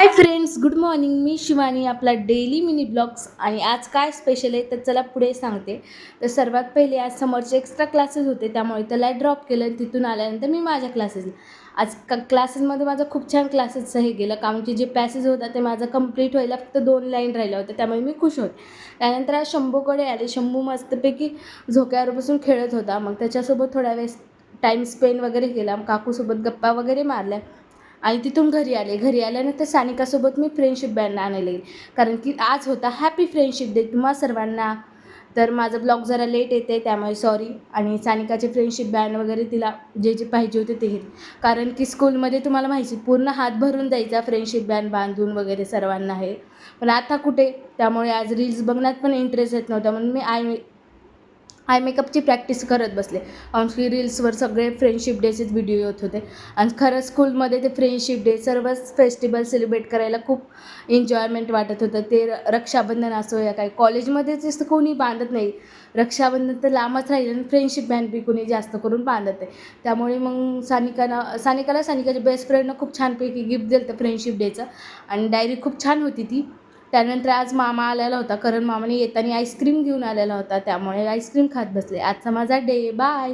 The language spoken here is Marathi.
हाय फ्रेंड्स, गुड मॉर्निंग. मी शिवानी, आपला डेली मिनी ब्लॉग्स. आणि आज काय स्पेशल आहे तर चला पुढे सांगते. तर सर्वात पहिले आज समोरचे एक्स्ट्रा क्लासेस होते, त्यामुळे त्याला ड्रॉप केलं. तिथून आल्यानंतर मी माझ्या क्लासेसला आज क्लासेसमध्ये माझं खूप छान क्लासेसचं हे गेलं. कारण की जे पॅसेज होता ते माझं कंप्लीट व्हायला फक्त 2 लाईन राहिल्या होत्या, त्यामुळे मी खुश होते. त्यानंतर आज शंभूकडे आले. शंभू मस्तपैकी झोक्यावर बसून खेळत होता. मग त्याच्यासोबत थोड्या वेळेस टाईम स्पेंड वगैरे केला. काकूसोबत गप्पा वगैरे मारल्या आणि तिथून घरी आले. घरी आल्यानंतर सानिकासोबत मी फ्रेंडशिप बँड आणायला गेले, कारण की आज होता हॅपी फ्रेंडशिप डे तुम्हा सर्वांना. तर माझं ब्लॉग जरा लेट येते, त्यामुळे सॉरी. आणि सानिकाचे फ्रेंडशिप बँड वगैरे तिला जे जे पाहिजे होते ते घेतले, कारण की स्कूलमध्ये तुम्हाला माहिती पूर्ण हात भरून द्यायचा फ्रेंडशिप बँड बांधून वगैरे सर्वांना आहे. पण आता कुठे, त्यामुळे आज रील्स बघण्यात पण इंटरेस्ट येत नव्हता, म्हणून मी आय मेकअपची प्रॅक्टिस करत बसले. की रील्सवर सगळे फ्रेंडशिप डेचेच व्हिडिओ येत होते. आणि खरंच स्कूलमध्ये ते फ्रेंडशिप डे सर्वच फेस्टिवल सेलिब्रेट करायला खूप एन्जॉयमेंट वाटत होतं. ते रक्षाबंधन असो या काही कॉलेजमध्ये जास्त कोणी बांधत नाही. रक्षाबंधन तर लांबच राहील आणि फ्रेंडशिप बँड बी कोणी जास्त करून बांधत आहे. त्यामुळे मग सानिकाला सानिकाच्या बेस्ट फ्रेंडनं खूप छानपैकी गिफ्ट दिलं होतं फ्रेंडशिप डेचं. आणि डायरी खूप छान होती ती. त्यानंतर आज मामा आलेला होता, कारण मामाने येताना आईस्क्रीम घेऊन आलेला होता, त्यामुळे आईस्क्रीम खात बसले. आजचा माझा डे. बाय.